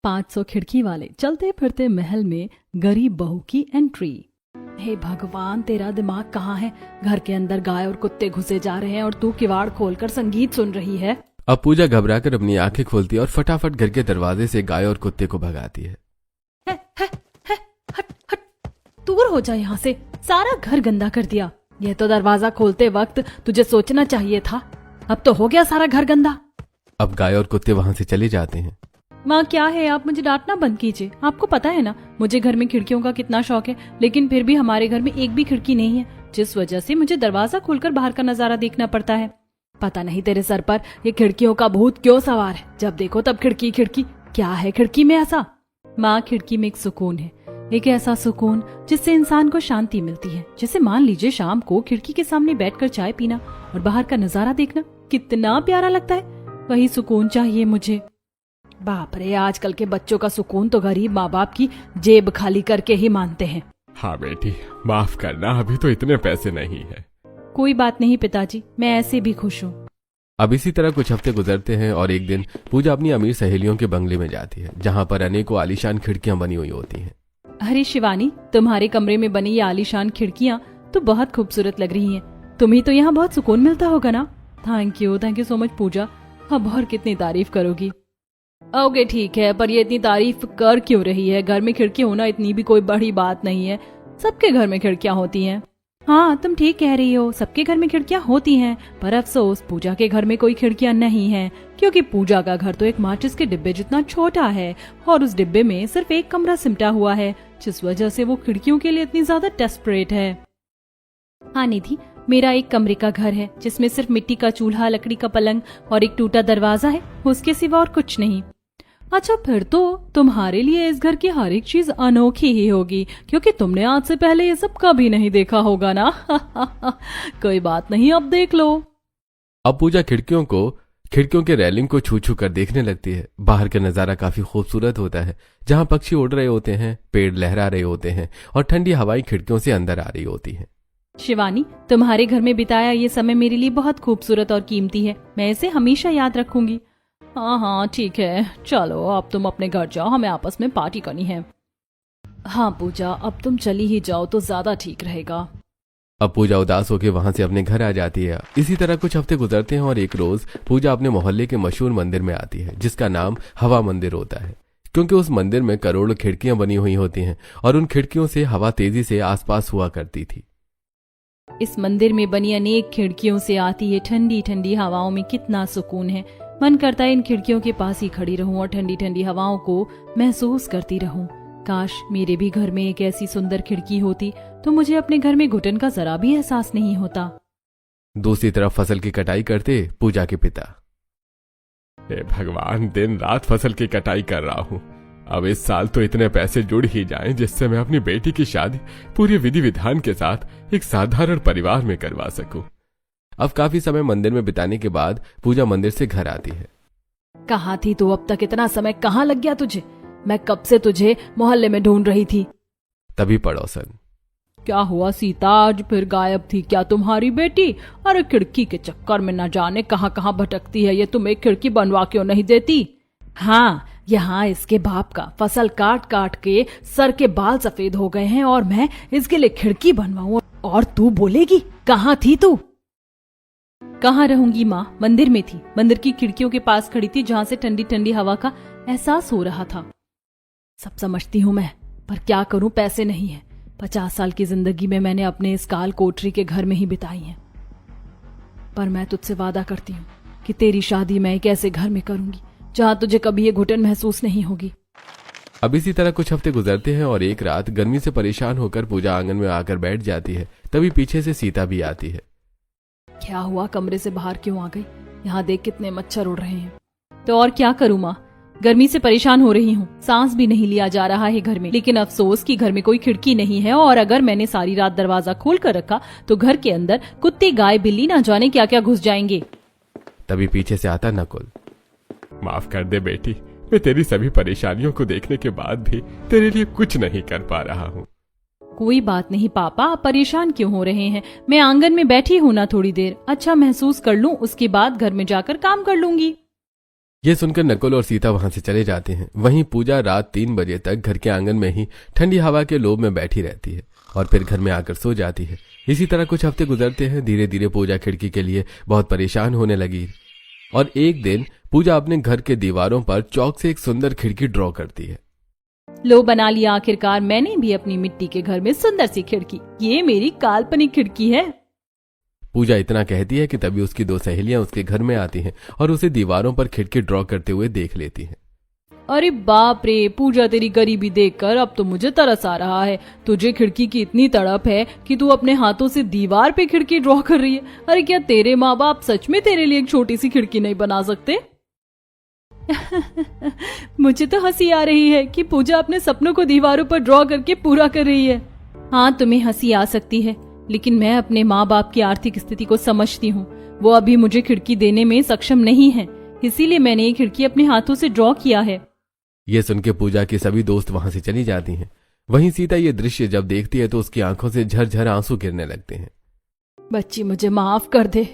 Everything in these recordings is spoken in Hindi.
500 खिड़की वाले चलते फिरते महल में गरीब बहू की एंट्री। हे भगवान, तेरा दिमाग कहाँ है? घर के अंदर गाय और कुत्ते घुसे जा रहे हैं और तू किवाड़ खोलकर संगीत सुन रही है। अब पूजा घबराकर अपनी आंखें खोलती है और फटाफट घर के दरवाजे से गाय और कुत्ते को भगाती है। हट हट, दूर हो जा यहाँ से, सारा घर गंदा कर दिया। यह तो दरवाजा खोलते वक्त तुझे सोचना चाहिए था। अब तो हो गया सारा घर गंदा। अब गाय और कुत्ते वहाँ से चले जाते हैं। माँ क्या है, आप मुझे डांटना बंद कीजिए। आपको पता है ना मुझे घर में खिड़कियों का कितना शौक है, लेकिन फिर भी हमारे घर में एक भी खिड़की नहीं है, जिस वजह से मुझे दरवाजा खोलकर बाहर का नजारा देखना पड़ता है। पता नहीं तेरे सर पर ये खिड़कियों का भूत क्यों सवार है, जब देखो तब खिड़की खिड़की। क्या है खिड़की में ऐसा? माँ, खिड़की में एक सुकून है, एक ऐसा सुकून जिससे इंसान को शांति मिलती है। जैसे मान लीजिए शाम को खिड़की के सामने बैठकर चाय पीना और बाहर का नजारा देखना कितना प्यारा लगता है। वही सुकून चाहिए मुझे। बाप रे, आजकल के बच्चों का सुकून तो गरीब माँ बाप की जेब खाली करके ही मानते हैं। हाँ बेटी, माफ करना, अभी तो इतने पैसे नहीं है। कोई बात नहीं पिताजी, मैं ऐसे भी खुश हूँ। अब इसी तरह कुछ हफ्ते गुजरते हैं और एक दिन पूजा अपनी अमीर सहेलियों के बंगले में जाती है, जहाँ पर अनेकों आलीशान खिड़कियां बनी हुई होती हैं। अरे शिवानी, तुम्हारे कमरे में बनी ये आलीशान खिड़कियाँ तो बहुत खूबसूरत लग रही हैं। तुम्हें तो यहाँ बहुत सुकून मिलता होगा ना? थैंक यू सो मच पूजा। अब और कितनी तारीफ करोगी? ओके ठीक है, पर ये इतनी तारीफ कर क्यों रही है? घर में खिड़की होना इतनी भी कोई बड़ी बात नहीं है, सबके घर में खिड़कियां होती हैं। हाँ तुम ठीक कह रही हो, सबके घर में खिड़कियां होती हैं, पर अफसोस पूजा के घर में कोई खिड़कियां नहीं हैं, क्योंकि पूजा का घर तो एक माचिस के डिब्बे जितना छोटा है और उस डिब्बे में सिर्फ एक कमरा सिमटा हुआ है, जिस वजह से वो खिड़कियों के लिए इतनी ज्यादा डेस्परेट है। हाँ निधि, मेरा एक कमरे का घर है जिसमें सिर्फ मिट्टी का चूल्हा, लकड़ी का पलंग और एक टूटा दरवाजा है, उसके सिवा और कुछ नहीं। अच्छा, फिर तो तुम्हारे लिए इस घर की हर एक चीज अनोखी ही होगी, क्योंकि तुमने आज से पहले ये सब कभी नहीं देखा होगा ना। कोई बात नहीं, अब देख लो। अब पूजा खिड़कियों के रेलिंग को छू छू कर देखने लगती है। बाहर का नजारा काफी खूबसूरत होता है, जहाँ पक्षी उड़ रहे होते हैं, पेड़ लहरा रहे होते हैं और ठंडी हवाएं खिड़कियों से अंदर आ रही होती हैं। शिवानी, तुम्हारे घर में बिताया ये समय मेरे लिए बहुत खूबसूरत और कीमती है, मैं इसे हमेशा याद रखूंगी। हाँ ठीक है, चलो अब तुम अपने घर जाओ, हमें आपस में पार्टी करनी है। हाँ पूजा, अब तुम चली ही जाओ तो ज्यादा ठीक रहेगा। अब पूजा उदास होकर वहां से अपने घर आ जाती है। इसी तरह कुछ हफ्ते गुजरते हैं और एक रोज पूजा अपने मोहल्ले के मशहूर मंदिर में आती है, जिसका नाम हवा मंदिर होता है, क्योंकि उस मंदिर में करोड़ों खिड़कियां बनी हुई होती हैं और उन खिड़कियों से हवा तेजी से आसपास हुआ करती थी। इस मंदिर में बनी अनेक खिड़कियों से आती है ठंडी ठंडी हवाओं में कितना सुकून है। मन करता है इन खिड़कियों के पास ही खड़ी रहूं और ठंडी ठंडी हवाओं को महसूस करती रहूं। काश मेरे भी घर में एक ऐसी सुंदर खिड़की होती तो मुझे अपने घर में घुटन का जरा भी एहसास नहीं होता। दूसरी तरफ फसल की कटाई करते पूजा के पिता। हे भगवान, दिन रात फसल की कटाई कर रहा हूँ। अब इस साल तो इतने पैसे जुड़ ही जाएं जिससे मैं अपनी बेटी की शादी पूरी विधि विधान के साथ एक साधारण परिवार में करवा सकूं। अब काफी समय मंदिर में बिताने के बाद पूजा मंदिर से घर आती है। कहाँ थी तू अब तक? इतना समय कहाँ लग गया तुझे? मैं कब से तुझे मोहल्ले में ढूंढ रही थी। तभी पड़ोसन। क्या हुआ सीता, आज फिर गायब थी क्या तुम्हारी बेटी? अरे खिड़की के चक्कर में न जाने कहाँ कहाँ भटकती है, ये तुम्हें खिड़की बनवा क्यों नहीं देती? हाँ, यहाँ इसके बाप का फसल काट काट के सर के बाल सफेद हो गए हैं और मैं इसके लिए खिड़की बनवाऊं और तू बोलेगी कहाँ थी तू? कहाँ रहूंगी माँ, मंदिर में थी। मंदिर की खिड़कियों के पास खड़ी थी, जहाँ से ठंडी ठंडी हवा का एहसास हो रहा था। सब समझती हूँ मैं, पर क्या करूँ, पैसे नहीं है। 50 साल की जिंदगी में मैंने अपने इस काल कोठरी के घर में ही बिताई है, पर मैं तुझसे वादा करती हूँ कि तेरी शादी मैं एक ऐसे घर में करूंगी जहाँ तुझे कभी ये घुटन महसूस नहीं होगी। अब इसी तरह कुछ हफ्ते गुजरते हैं और एक रात गर्मी से परेशान होकर पूजा आंगन में आकर बैठ जाती है। तभी पीछे से सीता भी आती है। क्या हुआ, कमरे से बाहर क्यों आ गई? यहाँ देख कितने मच्छर उड़ रहे हैं। तो और क्या करूँ माँ, गर्मी से परेशान हो रही हूँ, सांस भी नहीं लिया जा रहा है घर में। लेकिन अफसोस कि घर में कोई खिड़की नहीं है और अगर मैंने सारी रात दरवाजा खोल कर रखा तो घर के अंदर कुत्ते, गाय, बिल्ली ना जाने क्या क्या घुस जाएंगे। तभी पीछे से आता नकुल। माफ कर दे बेटी, मैं तेरी सभी परेशानियों को देखने के बाद भी तेरे लिए कुछ नहीं कर पा रहा हूँ। कोई बात नहीं पापा, आप परेशान क्यों हो रहे हैं? मैं आंगन में बैठी हूँ ना थोड़ी देर, अच्छा महसूस कर लूँ, उसके बाद घर में जाकर काम कर लूंगी। ये सुनकर नकुल और सीता वहां से चले जाते हैं। वहीं पूजा रात 3 बजे तक घर के आंगन में ही ठंडी हवा के लोभ में बैठी रहती है और फिर घर में आकर सो जाती है। इसी तरह कुछ हफ्ते गुजरते हैं। धीरे धीरे पूजा खिड़की के लिए बहुत परेशान होने लगी और एक दिन पूजा अपने घर के दीवारों पर चौक से एक सुंदर खिड़की ड्रॉ करती है। लो, बना लिया आखिरकार मैंने भी अपनी मिट्टी के घर में सुंदर सी खिड़की। ये मेरी काल्पनिक खिड़की है। पूजा इतना कहती है कि तभी उसकी 2 सहेलियां उसके घर में आती हैं और उसे दीवारों पर खिड़की ड्रॉ करते हुए देख लेती हैं। अरे बाप रे पूजा, तेरी गरीबी देखकर अब तो मुझे तरस आ रहा है। तुझे खिड़की की इतनी तड़प है कि तू अपने हाथों से दीवार पे खिड़की ड्रॉ कर रही है। अरे क्या तेरे माँ बाप सच में तेरे लिए एक छोटी सी खिड़की नहीं बना सकते? मुझे तो हंसी आ रही है कि पूजा अपने सपनों को दीवारों पर ड्रॉ करके पूरा कर रही है। हाँ, तुम्हें हंसी आ सकती है, लेकिन मैं अपने माँ बाप की आर्थिक स्थिति को समझती हूँ। वो अभी मुझे खिड़की देने में सक्षम नहीं है, इसीलिए मैंने ये खिड़की अपने हाथों से ड्रॉ किया है। ये सुनकर पूजा की सभी दोस्त वहां से चली जाती हैं। वहीं सीता ये दृश्य जब देखती है तो उसकी आंखों से झरझर आंसू गिरने लगते हैं। बच्ची, मुझे माफ कर दे।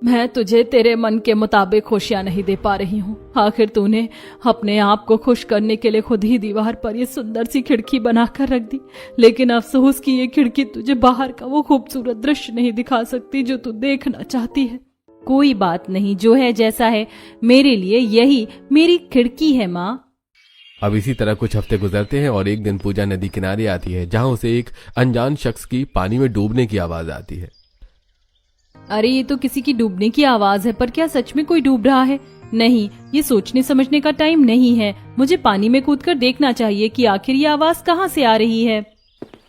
मैं तुझे तेरे मन के मुताबिक खुशियां नहीं दे पा रही हूँ। आखिर तूने अपने आप को खुश करने के लिए खुद ही दीवार पर ये सुंदर सी खिड़की बनाकर रख दी, लेकिन अफसोस कि ये खिड़की तुझे बाहर का वो खूबसूरत दृश्य नहीं दिखा सकती जो तू देखना चाहती है। कोई बात नहीं, जो है जैसा है, मेरे लिए यही मेरी खिड़की है माँ। अब इसी तरह कुछ हफ्ते गुजरते हैं और एक दिन पूजा नदी किनारे आती है जहां उसे एक अनजान शख्स की पानी में डूबने की आवाज आती है। अरे ये तो किसी की डूबने की आवाज है, पर क्या सच में कोई डूब रहा है? नहीं, ये सोचने समझने का टाइम नहीं है। मुझे पानी में कूदकर देखना चाहिए कि आखिर ये आवाज कहाँ से आ रही है।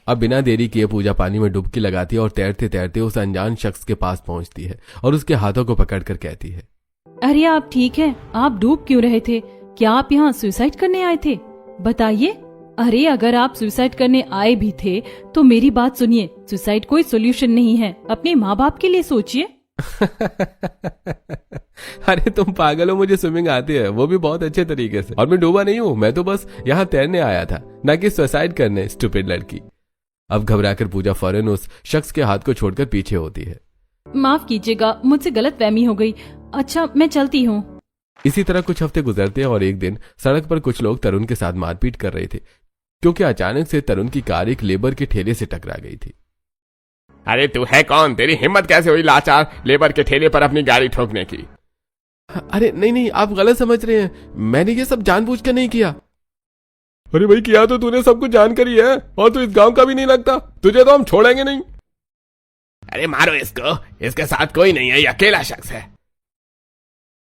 अब बिना देरी किए पूजा पानी में डुबकी लगाती है और तैरते तैरते उस अनजान शख्स के पास पहुंचती है और उसके हाथों को पकड़कर कहती है, अरे आप ठीक है? आप डूब क्यों रहे थे? क्या आप यहाँ सुसाइड करने आए थे? बताइए। अरे अगर आप सुसाइड करने आए भी थे तो मेरी बात सुनिए, सुसाइड कोई सोल्यूशन नहीं है। अपने माँ बाप के लिए सोचिए। अरे तुम पागल हो, मुझे स्विमिंग आती है, वो भी बहुत अच्छे तरीके से, और मैं डूबा नहीं हूँ। मैं तो बस यहाँ तैरने आया था, ना कि सुसाइड करने, स्टूपिड लड़की। अब घबराकर पूजा फौरन उस शख्स के हाथ को छोड़कर पीछे होती है। माफ कीजिएगा, मुझसे गलतफहमी हो गई। अच्छा, मैं चलती हूँ। इसी तरह कुछ हफ्ते गुजरते हैं और एक दिन सड़क पर कुछ लोग तरुण के साथ मारपीट कर रहे थे क्योंकि अचानक से तरुण की कार एक लेबर के ठेले से टकरा गई थी। अरे तू है कौन? तेरी हिम्मत कैसे हुई लाचार लेबर के ठेले पर अपनी गाड़ी ठोकने की? अरे नहीं, आप गलत समझ रहे हैं, मैंने ये सब जानबूझकर नहीं किया। अरे भाई, किया तो तूने सब कुछ जानकर ही है, और तू इस गांव का भी नहीं लगता। तुझे तो हम छोड़ेंगे नहीं। अरे मारो इसको, इसके साथ कोई नहीं है, ये अकेला शख्स है।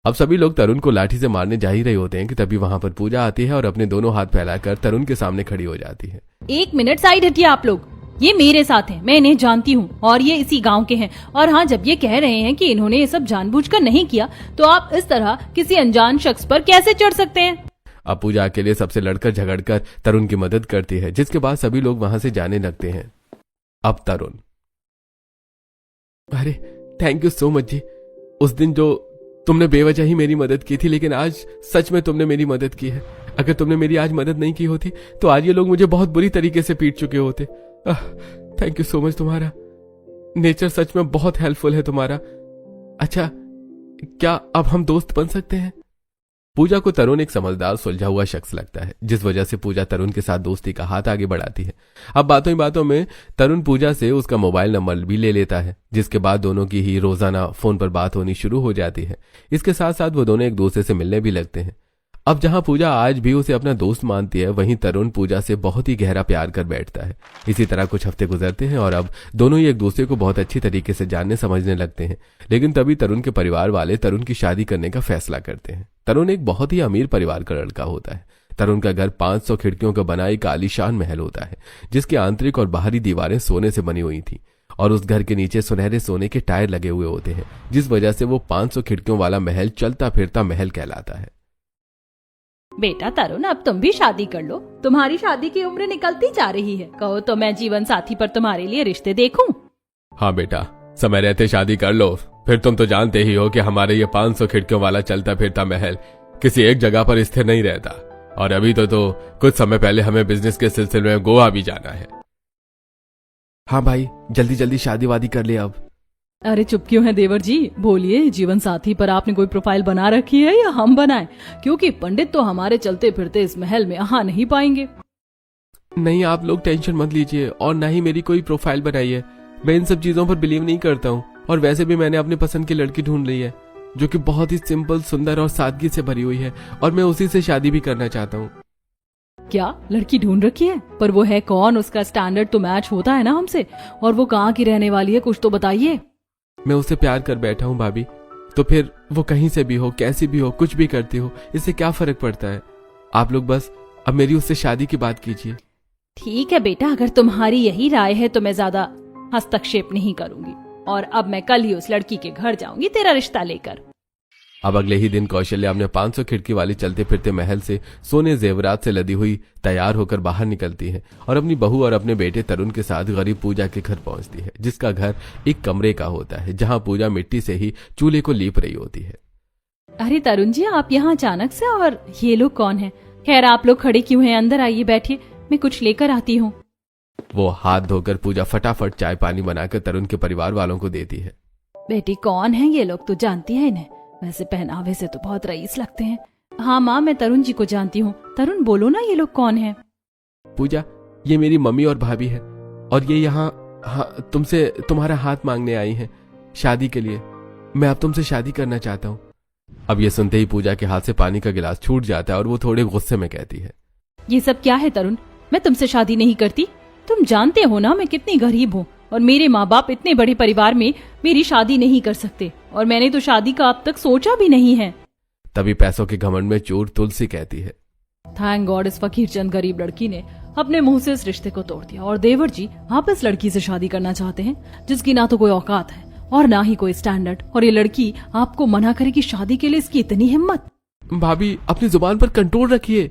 अब सभी लोग तरुण को लाठी से मारने जा ही रहे होते हैं कि तभी वहां पर पूजा आती है और अपने दोनों हाथ फैलाकर तरुण के सामने खड़ी हो जाती है। 1 मिनट, साइड हटिए आप लोग। ये मेरे साथ हैं, मैं इन्हें जानती हूँ और ये इसी गांव के हैं। और हाँ, जब ये कह रहे हैं कि इन्होंने ये सब जानबूझकर नहीं किया, तो आप इस तरह किसी अनजान शख्स पर कैसे चढ़ सकते हैं? अब पूजा अकेले सबसे लड़कर झगड़कर तरुण की मदद करती है, जिसके बाद सभी लोग वहां से जाने लगते हैं। अब तरुण, अरे थैंक यू सो मच जी। उस दिन जो तुमने बेवजह ही मेरी मदद की थी, लेकिन आज सच में तुमने मेरी मदद की है। अगर तुमने मेरी आज मदद नहीं की होती तो आज ये लोग मुझे बहुत बुरी तरीके से पीट चुके होते। Thank you so much. तुम्हारा नेचर सच में बहुत हेल्पफुल है तुम्हारा। अच्छा, क्या अब हम दोस्त बन सकते हैं? पूजा को तरुण एक समझदार सुलझा हुआ शख्स लगता है, जिस वजह से पूजा तरुण के साथ दोस्ती का हाथ आगे बढ़ाती है। अब बातों ही बातों में तरुण पूजा से उसका मोबाइल नंबर भी ले लेता है, जिसके बाद दोनों की ही रोजाना फोन पर बात होनी शुरू हो जाती है। इसके साथ साथ वो दोनों एक दूसरे से मिलने भी लगते हैं। अब जहां पूजा आज भी उसे अपना दोस्त मानती है, वहीं तरुण पूजा से बहुत ही गहरा प्यार कर बैठता है। इसी तरह कुछ हफ्ते गुजरते हैं और अब दोनों ही एक दूसरे को बहुत अच्छी तरीके से जानने समझने लगते हैं। लेकिन तभी तरुण के परिवार वाले तरुण की शादी करने का फैसला करते हैं। तरुण एक बहुत ही अमीर परिवार का लड़का होता है। तरुण का घर 500 खिड़कियों का बना एक आलीशान महल होता है, जिसकी आंतरिक और बाहरी दीवारें सोने से बनी हुई थी और उस घर के नीचे सुनहरे सोने के टायर लगे हुए होते हैं, जिस वजह से वो 500 खिड़कियों वाला महल चलता फिरता महल कहलाता है। बेटा तरुण, अब तुम भी शादी कर लो। तुम्हारी शादी की उम्र निकलती जा रही है। कहो तो मैं जीवन साथी पर तुम्हारे लिए रिश्ते देखूं? हाँ बेटा, समय रहते शादी कर लो। फिर तुम तो जानते ही हो कि हमारे ये 500 खिड़कियों वाला चलता फिरता महल किसी एक जगह पर स्थिर नहीं रहता, और अभी तो कुछ समय पहले हमें बिजनेस के सिलसिले में गोवा भी जाना है। हाँ भाई, जल्दी जल्दी शादी वादी कर ले अब। अरे चुप क्यों है देवर जी, बोलिए। जीवन साथी पर आपने कोई प्रोफाइल बना रखी है या हम बनाएं? क्योंकि पंडित तो हमारे चलते फिरते इस महल में आ नहीं पाएंगे। नहीं, आप लोग टेंशन मत लीजिए, और ना ही मेरी कोई प्रोफाइल बनाई है। मैं इन सब चीजों पर बिलीव नहीं करता हूँ, और वैसे भी मैंने अपनी पसंद की लड़की ढूंढ ली है, जो कि बहुत ही सिंपल, सुंदर और सादगी से भरी हुई है, और मैं उसी से शादी भी करना चाहता हूँ। क्या लड़की ढूंढ रखी है? पर वो है कौन? उसका स्टैंडर्ड तो मैच होता है ना हमसे, और वो कहाँ की रहने वाली है, कुछ तो बताइए। मैं उससे प्यार कर बैठा हूँ भाभी, तो फिर वो कहीं से भी हो, कैसी भी हो, कुछ भी करती हो, इससे क्या फर्क पड़ता है? आप लोग बस अब मेरी उससे शादी की बात कीजिए। ठीक है बेटा, अगर तुम्हारी यही राय है तो मैं ज्यादा हस्तक्षेप नहीं करूंगी, और अब मैं कल ही उस लड़की के घर जाऊंगी तेरा रिश्ता लेकर। अब अगले ही दिन कौशल्या अपने 500 खिड़की वाली चलते फिरते महल से सोने जेवरात से लदी हुई तैयार होकर बाहर निकलती है, और अपनी बहू और अपने बेटे तरुण के साथ गरीब पूजा के घर पहुंचती है, जिसका घर एक कमरे का होता है, जहां पूजा मिट्टी से ही चूल्हे को लीप रही होती है। अरे तरुण जी, आप यहाँ अचानक से, और ये लोग कौन है? खैर आप लोग खड़े क्यों हैं? अंदर आइए, बैठिए, मैं कुछ लेकर आती हूँ। वो हाथ धोकर पूजा फटाफट चाय पानी बनाकर तरुण के परिवार वालों को देती है। बेटी कौन है ये लोग? तो जानती है इन्हें? वैसे पहनावे से तो बहुत रईस लगते हैं। हाँ माँ, मैं तरुण जी को जानती हूँ। तरुण बोलो ना, ये लोग कौन है? पूजा, ये मेरी मम्मी और भाभी है, और ये यहाँ तुमसे तुम्हारा हाथ मांगने आई हैं शादी के लिए। मैं अब तुमसे शादी करना चाहता हूँ। अब ये सुनते ही पूजा के हाथ से पानी का गिलास छूट जाता है, और वो थोड़े गुस्से में कहती है, ये सब क्या है तरुण? मैं तुमसे शादी नहीं करती। तुम जानते हो ना मैं कितनी गरीब हूँ, और मेरे माँ बाप इतने बड़े परिवार में मेरी शादी नहीं कर सकते, और मैंने तो शादी का अब तक सोचा भी नहीं है। तभी पैसों के घमंड में चूर तुलसी कहती है, थैंक गॉड इस फकीर चंद गरीब लड़की ने अपने मुंह से इस रिश्ते को तोड़ दिया। और देवर जी, आप इस लड़की से शादी करना चाहते हैं जिसकी ना तो कोई औकात है और ना ही कोई स्टैंडर्ड, और ये लड़की आपको मना करेगी शादी के लिए? इसकी इतनी हिम्मत? भाभी अपनी जुबान पर कंट्रोल रखिए।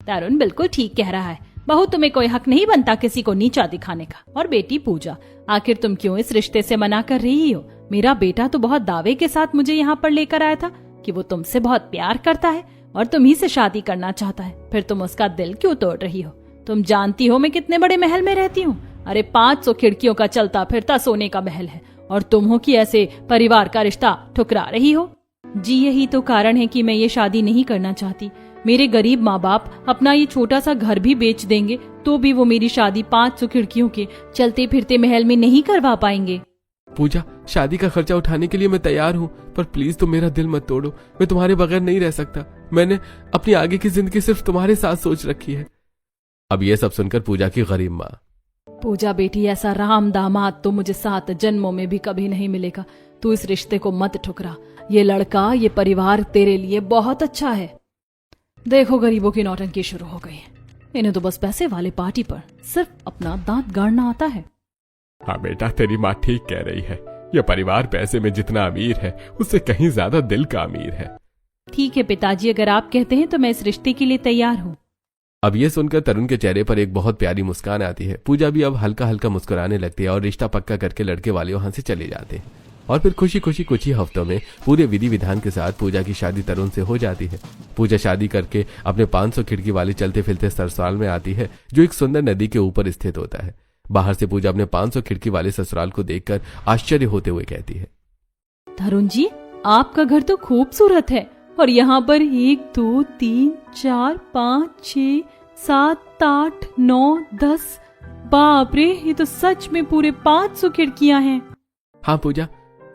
तरुण बिल्कुल ठीक कह रहा है। बहू, तुम्हें कोई हक नहीं बनता किसी को नीचा दिखाने का। और बेटी पूजा, आखिर तुम क्यों इस रिश्ते से मना कर रही हो? मेरा बेटा तो बहुत दावे के साथ मुझे यहाँ पर लेकर आया था कि वो तुमसे बहुत प्यार करता है और तुम्ही से शादी करना चाहता है। फिर तुम उसका दिल क्यों तोड़ रही हो? तुम जानती हो मैं कितने बड़े महल में रहती हूँ। अरे 500 खिड़कियों का चलता फिरता सोने का महल है, और तुम हो कि ऐसे परिवार का रिश्ता ठुकरा रही हो। जी यही तो कारण है कि मैं ये शादी नहीं करना चाहती। मेरे गरीब माँ बाप अपना ये छोटा सा घर भी बेच देंगे तो भी वो मेरी शादी 500 खिड़कियों के चलते फिरते महल में नहीं करवा पाएंगे। पूजा, शादी का खर्चा उठाने के लिए मैं तैयार हूँ, पर प्लीज तुम मेरा दिल मत तोड़ो। मैं तुम्हारे बगैर नहीं रह सकता। मैंने अपनी आगे की जिंदगी सिर्फ तुम्हारे साथ सोच रखी है। अब ये सब सुनकर पूजा की गरीब माँ, पूजा बेटी, ऐसा राम दामाद तो मुझे 7 जन्मों में भी कभी नहीं मिलेगा। तू इस रिश्ते को मत ठुकरा। ये लड़का, ये परिवार तेरे लिए बहुत अच्छा है। देखो गरीबों की नौटंकी शुरू हो गई है। इन्हें तो बस पैसे वाले पार्टी पर सिर्फ अपना दांत गाड़ना आता है। हाँ बेटा, तेरी माँ ठीक कह रही है। यह परिवार पैसे में जितना अमीर है उससे कहीं ज्यादा दिल का अमीर है। ठीक है पिताजी, अगर आप कहते हैं तो मैं इस रिश्ते के लिए तैयार हूँ। अब ये सुनकर तरुण के चेहरे पर एक बहुत प्यारी मुस्कान आती है। पूजा भी अब हल्का हल्का मुस्कुराने लगती है, और रिश्ता पक्का करके लड़के वाले वहां से चले जाते हैं। और फिर खुशी खुशी कुछ ही हफ्तों में पूरे विधि विधान के साथ पूजा की शादी तरुण से हो जाती है। पूजा शादी करके अपने 500 खिड़की वाले चलते फिरते ससुराल में आती है, जो एक सुंदर नदी के ऊपर स्थित होता है। बाहर से पूजा अपने 500 खिड़की वाले ससुराल को देखकर आश्चर्य होते हुए कहती है, तरुण जी, आपका घर तो खूबसूरत है, और यहाँ पर 1 2 3 4 5 6 7 8 9 10, बाप रे, ये तो सच में पूरे 500 खिड़कियां हैं। हाँ पूजा,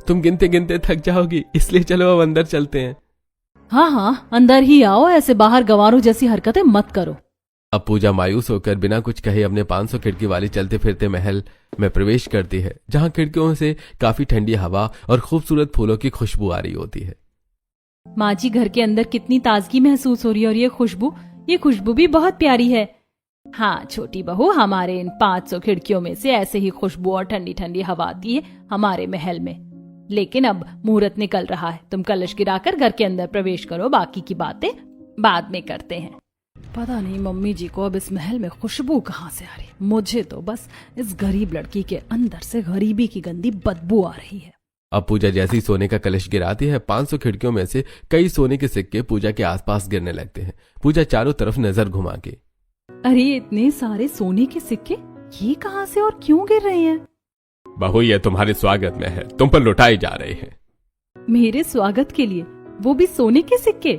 तुम गिनते गिनते थक जाओगी, इसलिए चलो अब अंदर चलते हैं। हाँ हाँ, अंदर ही आओ, ऐसे बाहर गंवारों जैसी हरकतें मत करो। अब पूजा मायूस होकर बिना कुछ कहे अपने 500 खिड़की वाले चलते फिरते महल में प्रवेश करती है, जहां खिड़कियों से काफी ठंडी हवा और खूबसूरत फूलों की खुशबू आ रही होती है। माँ जी, घर के अंदर कितनी ताजगी महसूस हो रही है, और ये खुशबू भी बहुत प्यारी है। हाँ छोटी बहू, हमारे इन 500 खिड़कियों में से ऐसे ही खुशबू और ठंडी ठंडी हवा आती है हमारे महल में। लेकिन अब मुहूर्त निकल रहा है, तुम कलश गिराकर घर के अंदर प्रवेश करो, बाकी की बातें बाद में करते हैं। पता नहीं मम्मी जी को अब इस महल में खुशबू कहाँ से आ रही, मुझे तो बस इस गरीब लड़की के अंदर से गरीबी की गंदी बदबू आ रही है। अब पूजा जैसी सोने का कलश गिराती है, 500 खिड़कियों में से कई सोने के सिक्के पूजा के आसपास गिरने लगते हैं। पूजा चारों तरफ नजर घुमा के, अरे इतने सारे सोने के सिक्के, ये कहाँ से और क्यों गिर रहे हैं? बहू ये तुम्हारे स्वागत में है, तुम पर लुटाए जा रहे हैं। मेरे स्वागत के लिए, वो भी सोने के सिक्के?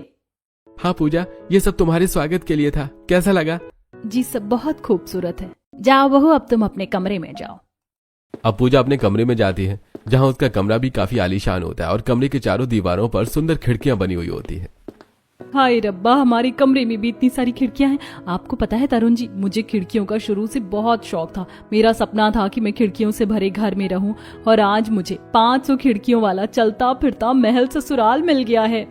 हाँ पूजा, ये सब तुम्हारे स्वागत के लिए था, कैसा लगा? जी सब बहुत खूबसूरत है। जाओ बहू, अब तुम अपने कमरे में जाओ। अब पूजा अपने कमरे में जाती है, जहाँ उसका कमरा भी काफी आलीशान होता है और कमरे के चारों दीवारों पर सुंदर खिड़कियां बनी हुई होती है। हाय रब्बा, हमारे कमरे में भी इतनी सारी खिड़कियां हैं। आपको पता है तरुण जी, मुझे खिड़कियों का शुरू से बहुत शौक था। मेरा सपना था कि मैं खिड़कियों से भरे घर में रहूं, और आज मुझे 500 खिड़कियों वाला चलता फिरता महल ससुराल मिल गया है।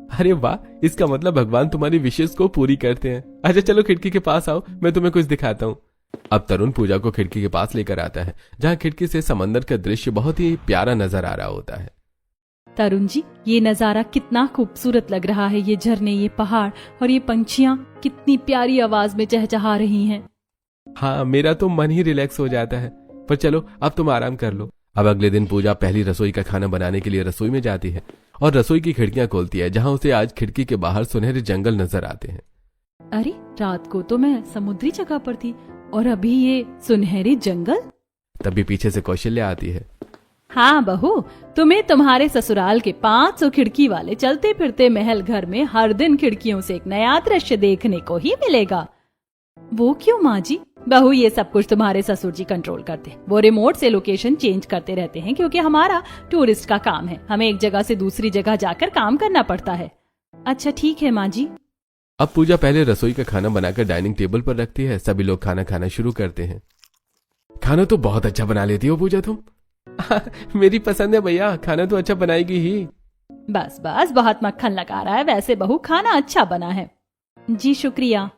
अरे वाह, इसका मतलब भगवान तुम्हारी विशेष को पूरी करते हैं। अच्छा चलो खिड़की के पास आओ, मैं तुम्हें कुछ दिखाता हूँ। अब तरुण पूजा को खिड़की के पास लेकर आता है, जहाँ खिड़की से समंदर का दृश्य बहुत ही प्यारा नजर आ रहा होता है। तरुण जी, ये नजारा कितना खूबसूरत लग रहा है। ये झरने, ये पहाड़ और ये पंछियां कितनी प्यारी आवाज में चहचहा रही हैं। हाँ, मेरा तो मन ही रिलैक्स हो जाता है। पर चलो अब तुम आराम कर लो। अब अगले दिन पूजा पहली रसोई का खाना बनाने के लिए रसोई में जाती है और रसोई की खिड़कियां खोलती है, जहाँ उसे आज खिड़की के बाहर सुनहरे जंगल नजर आते हैं। अरे, रात को तो मैं समुद्री जगह पर थी और अभी ये सुनहरे जंगल। तभी पीछे से कौशल्या आती है। हाँ बहू, तुम्हें तुम्हारे ससुराल के 500 खिड़की वाले चलते फिरते महल घर में हर दिन खिड़कियों से एक नया दृश्य देखने को ही मिलेगा। वो क्यों माँ जी? बहू, ये सब कुछ तुम्हारे ससुर जी कंट्रोल करते हैं। वो रिमोट से लोकेशन चेंज करते रहते हैं, क्योंकि हमारा टूरिस्ट का काम है। हमें एक जगह से दूसरी जगह जाकर काम करना पड़ता है। अच्छा ठीक है माँ जी। अब पूजा पहले रसोई का खाना बनाकर डाइनिंग टेबल पर रखती है। सभी लोग खाना खाना शुरू करते हैं। खाना तो बहुत अच्छा बना लेती हो पूजा तुम। मेरी पसंद है भैया, खाना तो अच्छा बनाएगी ही। बस बस, बहुत मक्खन लगा रहा है। वैसे बहू, खाना अच्छा बना है। जी शुक्रिया।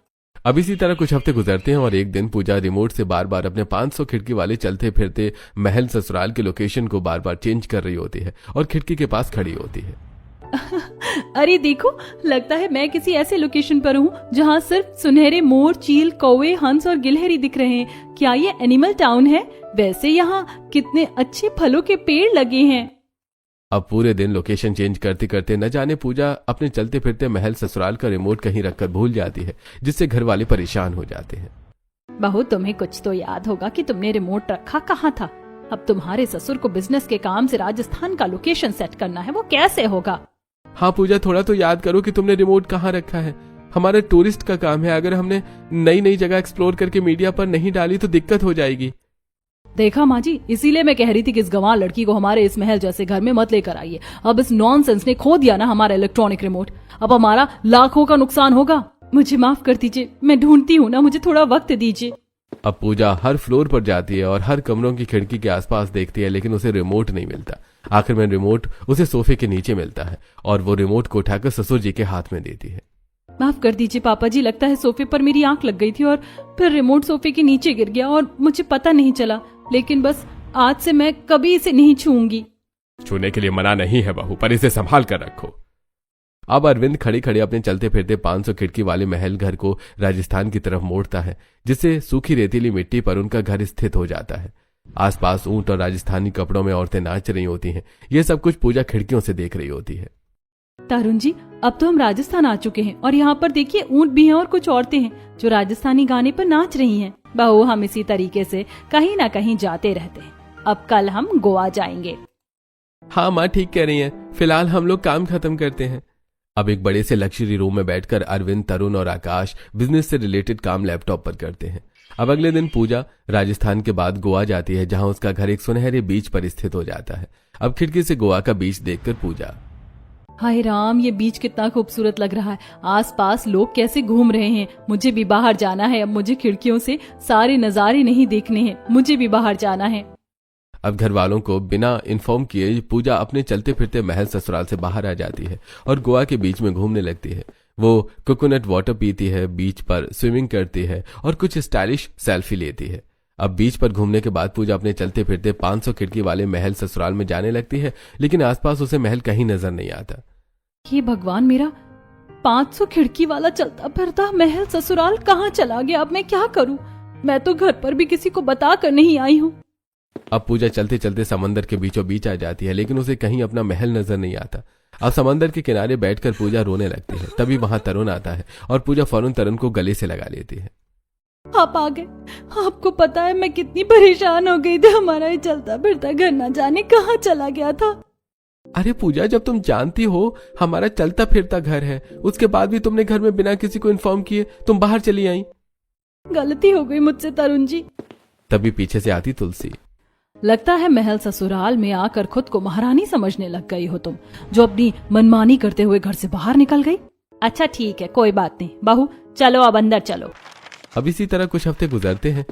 अब इसी तरह कुछ हफ्ते गुजरते हैं और एक दिन पूजा रिमोट से बार बार अपने 500 खिड़की वाले चलते फिरते महल ससुराल के लोकेशन को बार बार चेंज कर रही होती है और खिड़की के पास खड़ी होती है। अरे देखो, लगता है मैं किसी ऐसे लोकेशन पर हूँ जहाँ सिर्फ सुनहरे मोर, चील, कौवे, हंस और गिलहरी दिख रहे हैं। क्या ये एनिमल टाउन है? वैसे यहाँ कितने अच्छे फलों के पेड़ लगे हैं। अब पूरे दिन लोकेशन चेंज करते करते न जाने पूजा अपने चलते फिरते महल ससुराल का रिमोट कहीं रखकर भूल जाती है, जिससे घर वाले परेशान हो जाते हैं। बहू, तुम्हें कुछ तो याद होगा कि तुमने रिमोट रखा कहाँ था। अब तुम्हारे ससुर को बिजनेस के काम से राजस्थान का लोकेशन सेट करना है, वो कैसे होगा? हाँ पूजा, थोड़ा तो याद करो कि तुमने रिमोट कहाँ रखा है। हमारा टूरिस्ट का काम है, अगर हमने नई नई जगह एक्सप्लोर करके मीडिया पर नहीं डाली तो दिक्कत हो जाएगी। देखा माँ जी, इसीलिए मैं कह रही थी कि इस गंवार लड़की को हमारे इस महल जैसे घर में मत लेकर आइए। अब इस नॉनसेंस ने खो दिया ना हमारा इलेक्ट्रॉनिक रिमोट। अब हमारा लाखों का नुकसान होगा। मुझे माफ कर दीजिए, मैं ढूंढती हूँ ना, मुझे थोड़ा वक्त दीजिए। अब पूजा हर फ्लोर पर जाती है और हर कमरों की खिड़की के आसपास देखती है, लेकिन उसे रिमोट नहीं मिलता। आखिर में रिमोट उसे सोफे के नीचे मिलता है और वो रिमोट को उठाकर ससुर जी के हाथ में देती है। माफ कर दीजिए पापा जी, लगता है सोफे पर मेरी आंख लग गई थी और फिर रिमोट सोफे के नीचे गिर गया और मुझे पता नहीं चला। लेकिन बस आज से मैं कभी इसे नहीं छूऊंगी। छूने के लिए मना नहीं है बहू, पर इसे संभाल कर रखो। अब अरविंद खड़े खड़े अपने चलते फिरते 500 खिड़की वाले महल घर को राजस्थान की तरफ मोड़ता है, जिससे सूखी रेतीली मिट्टी पर उनका घर स्थित हो जाता है। आसपास ऊंट और राजस्थानी कपड़ों में औरतें नाच रही होती हैं। ये सब कुछ पूजा खिड़कियों से देख रही होती है। तरुण जी, अब तो हम राजस्थान आ चुके हैं और यहाँ पर देखिए ऊंट भी हैं और कुछ औरतें हैं जो राजस्थानी गाने पर नाच रही हैं। बहू, हम इसी तरीके से कहीं ना कहीं जाते रहते हैं। अब कल हम गोवा जाएंगे। हाँ माँ, ठीक कह रही हैं। फिलहाल हम लोग काम खत्म करते हैं। अब एक बड़े से लग्जरी रूम में बैठकर अरविंद, तरुण और आकाश बिजनेस से रिलेटेड काम लैपटॉप पर करते हैं। अब अगले दिन पूजा राजस्थान के बाद गोवा जाती है, जहां उसका घर एक सुनहरे बीच पर स्थित हो जाता है। अब खिड़की से गोवा का बीच देखकर पूजा, हाय राम, ये बीच कितना खूबसूरत लग रहा है। आसपास लोग कैसे घूम रहे हैं। मुझे भी बाहर जाना है। अब मुझे खिड़कियों से सारे नजारे नहीं देखने हैं, मुझे भी बाहर जाना है। अब घर वालों को बिना इन्फॉर्म किए पूजा अपने चलते फिरते महल ससुराल से बाहर आ जाती है और गोवा के बीच में घूमने लगती है। वो कोकोनट वाटर पीती है, बीच पर स्विमिंग करती है और कुछ स्टाइलिश सेल्फी लेती है। अब बीच पर घूमने के बाद पूजा अपने चलते फिरते 500 खिड़की वाले महल ससुराल में जाने लगती है, लेकिन आसपास उसे महल कहीं नजर नहीं आता। ये भगवान, मेरा 500 खिड़की वाला चलता फिरता महल ससुराल कहाँ चला गया? अब मैं क्या करूं? मैं तो घर पर भी किसी को बता कर नहीं आई हूँ। अब पूजा चलते चलते समंदर के बीचों बीच आ जाती है, लेकिन उसे कहीं अपना महल नजर नहीं आता। अब समंदर के किनारे बैठकर पूजा रोने लगती है। तभी वहां तरुण आता है और पूजा फौरन तरुण को गले से लगा लेती है। आप आ गए। आपको पता है मैं कितनी परेशान हो गई थी, हमारा ये चलता फिरता घर ना जाने कहाँ चला गया था। अरे पूजा, जब तुम जानती हो हमारा चलता फिरता घर है, उसके बाद भी तुमने घर में बिना किसी को इन्फॉर्म किए तुम बाहर चली आई। गलती हो गई मुझसे तरुण जी। तभी पीछे से आती तुलसी। लगता है महल ससुराल में आकर खुद को महारानी समझने लग गई हो तुम, जो अपनी मनमानी करते हुए घर से बाहर निकल गई। अच्छा ठीक है, कोई बात नहीं बहू, चलो अब अंदर चलो। अब इसी तरह कुछ हफ्ते गुजरते हैं।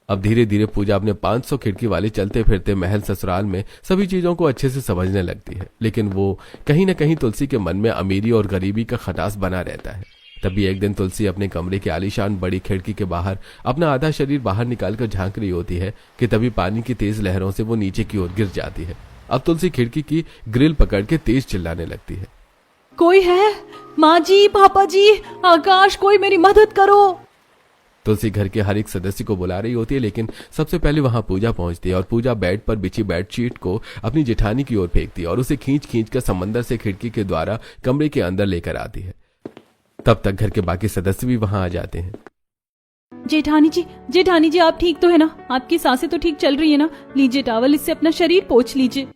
अब धीरे धीरे पूजा अपने 500 खिड़की वाले चलते फिरते महल ससुराल में सभी चीजों को अच्छे से समझने लगती है, लेकिन वो कहीं न कहीं तुलसी के मन में अमीरी और गरीबी का खटास बना रहता है। तभी एक दिन तुलसी अपने कमरे के आलीशान बड़ी खिड़की के बाहर अपना आधा शरीर बाहर निकालकर झांक रही होती है कि तभी पानी की तेज लहरों से वो नीचे की ओर गिर जाती है। अब तुलसी खिड़की की ग्रिल पकड़ के तेज चिल्लाने लगती है। कोई है? माँ जी, पापा जी, आकाश, कोई मेरी मदद करो। तुलसी घर के हर एक सदस्य को बुला रही होती है, लेकिन सबसे पहले वहां पूजा पहुंचती है और पूजा बेड पर बिछी बेडशीट को अपनी जेठानी की ओर फेंकती है और उसे खींच खींच कर समंदर से खिड़की के द्वारा कमरे के अंदर लेकर आती है। तब तक घर के बाकी सदस्य भी वहां आ जाते हैं। जेठानी जी आप ठीक तो है ना? आपकी सांसें तो ठीक चल रही है ना? लीजिए टॉवल, इससे अपना शरीर पोंछ लीजिए।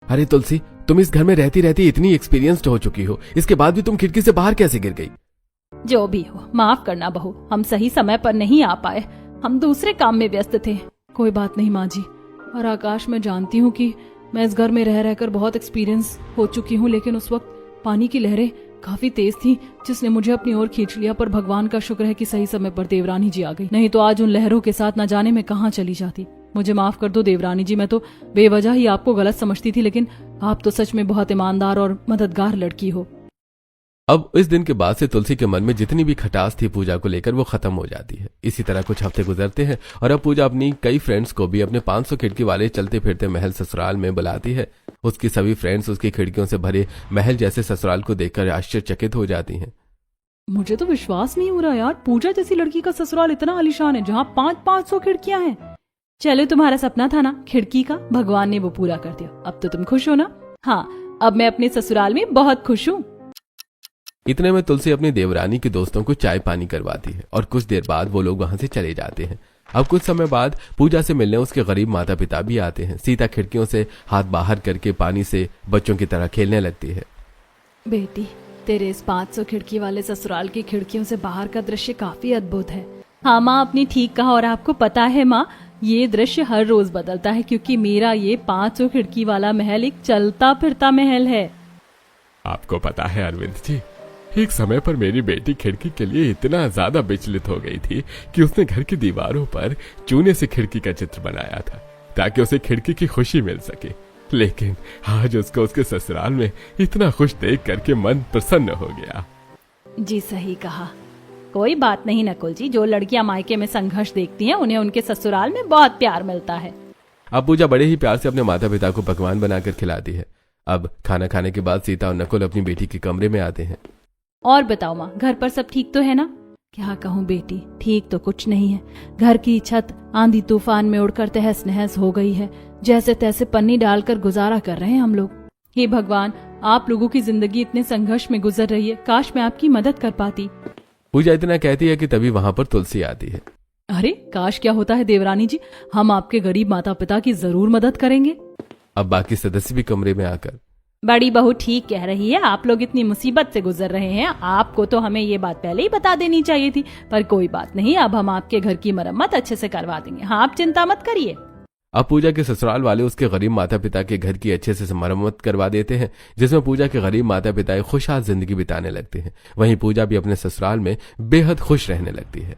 अरे तुलसी, तुम इस घर में रहती रहती इतनी एक्सपीरियंस्ड हो चुकी हो, इसके बाद भी तुम खिड़की से बाहर कैसे गिर गई? जो भी हो, माफ करना बहू, हम सही समय पर नहीं आ पाए, हम दूसरे काम में व्यस्त थे। कोई बात नहीं माँ जी। और आकाश, मैं जानती हूँ कि मैं इस घर में रह रहकर बहुत एक्सपीरियंस हो चुकी हूँ, लेकिन उस वक्त पानी की लहरें काफी तेज थी जिसने मुझे अपनी ओर खींच लिया, पर भगवान का शुक्र है कि सही समय पर देवरानी जी आ गई, नहीं तो आज उन लहरों के साथ न जाने में कहाँ चली जाती। मुझे माफ कर दो देवरानी जी, मैं तो बेवजह ही आपको गलत समझती थी, लेकिन आप तो सच में बहुत ईमानदार और मददगार लड़की हो। अब इस दिन के बाद से तुलसी के मन में जितनी भी खटास थी पूजा को लेकर वो खत्म हो जाती है। इसी तरह कुछ हफ्ते गुजरते हैं और अब पूजा अपनी कई फ्रेंड्स को भी अपने 500 खिड़की वाले चलते फिरते महल ससुराल में बुलाती है। उसकी सभी फ्रेंड्स उसकी खिड़कियों से भरे महल जैसे ससुराल को देखकर आश्चर्यचकित हो जाती हैं। मुझे तो विश्वास नहीं हो रहा यार, पूजा जैसी लड़की का ससुराल इतना आलीशान है जहाँ 500 खिड़कियां हैं। चलो, तुम्हारा सपना था ना खिड़की का, भगवान ने वो पूरा कर दिया। अब तो तुम खुश हो ना? हाँ, अब मैं अपने ससुराल में बहुत खुश हूँ। इतने में तुलसी अपनी देवरानी के दोस्तों को चाय पानी करवाती है और कुछ देर बाद वो लोग वहां से चले जाते हैं। अब कुछ समय बाद पूजा से मिलने उसके गरीब माता पिता भी आते हैं। सीता खिड़कियों से हाथ बाहर करके पानी से बच्चों की तरह खेलने लगती है। बेटी, तेरे इस 500 खिड़की वाले ससुराल की खिड़कियों से बाहर का दृश्य काफी अद्भुत है। हाँ माँ, आपने ठीक कहा, और आपको पता है माँ, ये दृश्य हर रोज बदलता है, क्योंकि मेरा ये 500 खिड़की वाला महल एक चलता फिरता महल है। आपको पता है अरविंद जी, एक समय पर मेरी बेटी खिड़की के लिए इतना ज्यादा विचलित हो गई थी कि उसने घर की दीवारों पर चूने से खिड़की का चित्र बनाया था ताकि उसे खिड़की की खुशी मिल सके। लेकिन आज उसको उसके ससुराल में इतना खुश देख करके मन प्रसन्न हो गया। जी सही कहा। कोई बात नहीं नकुल जी, जो लड़कियां मायके में संघर्ष देखती हैं उन्हें उनके ससुराल में बहुत प्यार मिलता है। अब पूजा बड़े ही प्यार से अपने माता पिता को पकवान बनाकर खिलाती है। अब खाना खाने के बाद सीता और नकुल अपनी बेटी के कमरे में आते हैं। और बताओ माँ, घर पर सब ठीक तो है ना? क्या कहूँ बेटी, ठीक तो कुछ नहीं है। घर की छत आंधी तूफान में उड़कर तहस नहस हो गई है। जैसे तैसे पन्नी डालकर गुजारा कर रहे हैं हम लोग। हे भगवान, आप लोगों की जिंदगी इतने संघर्ष में गुजर रही है, काश मैं आपकी मदद कर पाती। पूजा इतना कहती है कि तभी वहां पर तुलसी आती है। अरे काश क्या होता है देवरानी जी, हम आपके गरीब माता पिता की जरूर मदद करेंगे। अब बाकी सदस्य भी कमरे में आकर, बड़ी बहू ठीक कह रही है, आप लोग इतनी मुसीबत से गुजर रहे हैं, आपको तो हमें ये बात पहले ही बता देनी चाहिए थी। पर कोई बात नहीं, अब हम आपके घर की मरम्मत अच्छे से करवा देंगे। हाँ, आप चिंता मत करिए। अब पूजा के ससुराल वाले उसके गरीब माता पिता के घर की अच्छे से मरम्मत करवा देते हैं, जिसमें पूजा के गरीब माता पिता खुशहाल जिंदगी बिताने लगते हैं। वहीं पूजा भी अपने ससुराल में बेहद खुश रहने लगती है।